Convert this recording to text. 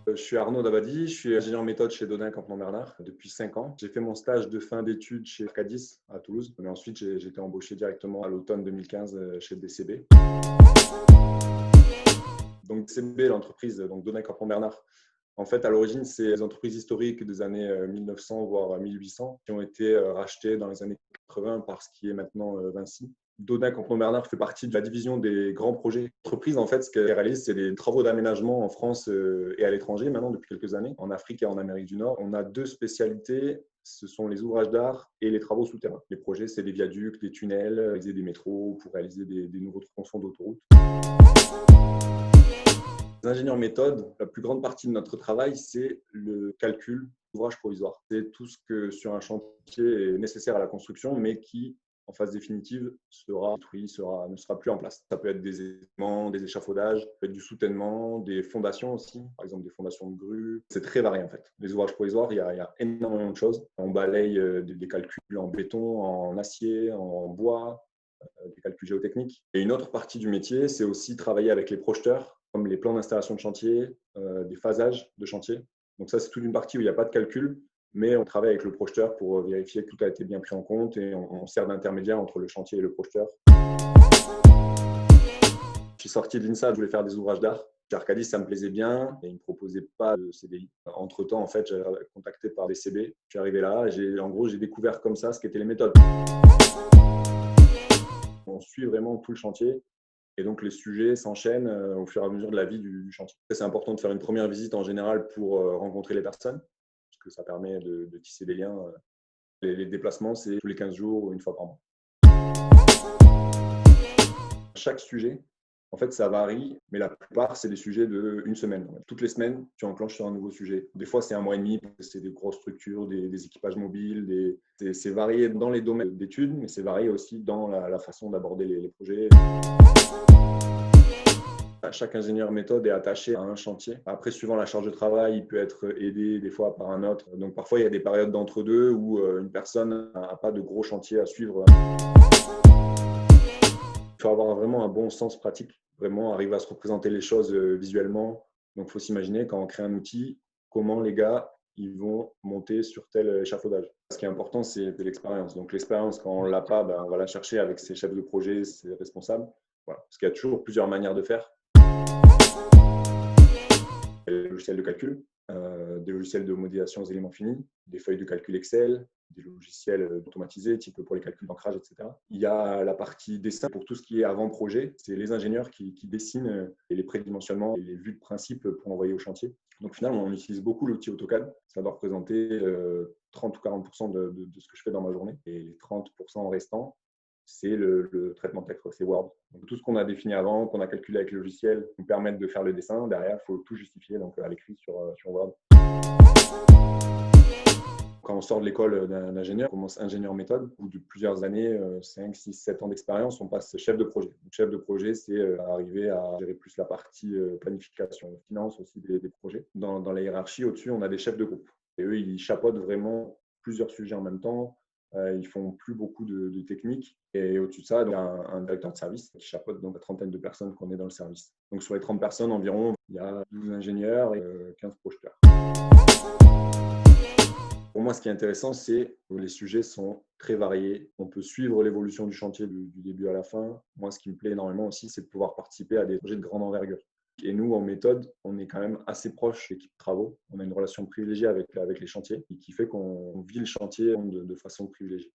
Je suis Arnaud Davadi, je suis ingénieur méthode chez Dodin Campement Bernard depuis 5 ans. J'ai fait mon stage de fin d'études chez Cadis à Toulouse, mais ensuite j'ai été embauché directement à l'automne 2015 chez DCB. Donc DCB, l'entreprise, donc Dodin Campement Bernard, en fait à l'origine c'est des entreprises historiques des années 1900 voire 1800 qui ont été rachetées dans les années 80 par ce qui est maintenant Vinci. Dodin Campement Bernard fait partie de la division des grands projets. L'entreprise, en fait, ce qu'elle réalise, c'est des travaux d'aménagement en France et à l'étranger, maintenant, depuis quelques années, en Afrique et en Amérique du Nord. On a deux spécialités, ce sont les ouvrages d'art et les travaux souterrains. Les projets, c'est des viaducs, des tunnels, réaliser des métros, pour réaliser des nouveaux tronçons d'autoroute. Les ingénieurs méthodes, la plus grande partie de notre travail, c'est le calcul d'ouvrages provisoires. C'est tout ce que sur un chantier est nécessaire à la construction, mais qui, en phase définitive, sera détruit, ne sera plus en place. Ça peut être des éléments, des échafaudages, ça peut être du soutènement, des fondations aussi, par exemple des fondations de grues. C'est très varié en fait. Les ouvrages provisoires, il y a énormément de choses. On balaye des calculs en béton, en acier, en bois, des calculs géotechniques. Et une autre partie du métier, c'est aussi travailler avec les projeteurs, comme les plans d'installation de chantier, des phasages de chantier. Donc ça, c'est toute une partie où il n'y a pas de calcul, mais on travaille avec le projeteur pour vérifier que tout a été bien pris en compte et on sert d'intermédiaire entre le chantier et le projeteur. Je suis sorti de l'INSA, je voulais faire des ouvrages d'art. Chez Arcadis, ça me plaisait bien et ils ne me proposaient pas de CDI. Entre-temps, en fait, j'ai été contacté par DCB. Je suis arrivé là et en gros, j'ai découvert comme ça ce qu'étaient les méthodes. On suit vraiment tout le chantier et donc les sujets s'enchaînent au fur et à mesure de la vie du chantier. C'est important de faire une première visite en général pour rencontrer les personnes, parce que ça permet de tisser des liens. Les déplacements, c'est tous les 15 jours ou une fois par mois. Chaque sujet, en fait, ça varie, mais la plupart, c'est des sujets d'une semaine. Toutes les semaines, tu enclenches sur un nouveau sujet. Des fois, c'est un mois et demi, c'est des grosses structures, des équipages mobiles. C'est varié dans les domaines d'études, mais c'est varié aussi dans la façon d'aborder les projets. Chaque ingénieur méthode est attaché à un chantier. Après, suivant la charge de travail, il peut être aidé des fois par un autre. Donc parfois, il y a des périodes d'entre-deux où une personne n'a pas de gros chantier à suivre. Il faut avoir vraiment un bon sens pratique, vraiment arriver à se représenter les choses visuellement. Donc il faut s'imaginer quand on crée un outil, comment les gars ils vont monter sur tel échafaudage. Ce qui est important, c'est de l'expérience. Donc l'expérience, quand on ne l'a pas, on va la chercher avec ses chefs de projet, ses responsables. Voilà. Parce qu'il y a toujours plusieurs manières de faire. Des logiciels de calcul, des logiciels de modélisation aux éléments finis, des feuilles de calcul Excel, des logiciels automatisés, type pour les calculs d'ancrage, etc. Il y a la partie dessin pour tout ce qui est avant-projet. C'est les ingénieurs qui dessinent les prédimensionnements et les vues de principe pour envoyer au chantier. Donc finalement, on utilise beaucoup l'outil AutoCAD. Ça doit représenter 30 ou 40% de ce que je fais dans ma journée. Et les 30% restants, c'est le traitement de texte, c'est Word. Donc, tout ce qu'on a défini avant, qu'on a calculé avec le logiciel, nous permettent de faire le dessin. Derrière, il faut tout justifier donc, à l'écrit sur Word. Quand on sort de l'école d'ingénieur, on commence ingénieur méthode. Au bout de plusieurs années, 5, 6, 7 ans d'expérience, on passe chef de projet. Donc, chef de projet, c'est arriver à gérer plus la partie planification, finance aussi des projets. Dans la hiérarchie, au-dessus, on a des chefs de groupe. Et eux, ils chapeautent vraiment plusieurs sujets en même temps. Ils font plus beaucoup de techniques. Et au-dessus de ça, il y a un directeur de service qui chapeaute donc la trentaine de personnes qu'on est dans le service. Donc sur les 30 personnes environ, il y a 12 ingénieurs et 15 projeteurs. Pour moi, ce qui est intéressant, c'est que les sujets sont très variés. On peut suivre l'évolution du chantier du début à la fin. Moi, ce qui me plaît énormément aussi, c'est de pouvoir participer à des projets de grande envergure. Et nous, en méthode, on est quand même assez proche de l'équipe de travaux. On a une relation privilégiée avec les chantiers, qui fait qu'on vit le chantier de façon privilégiée.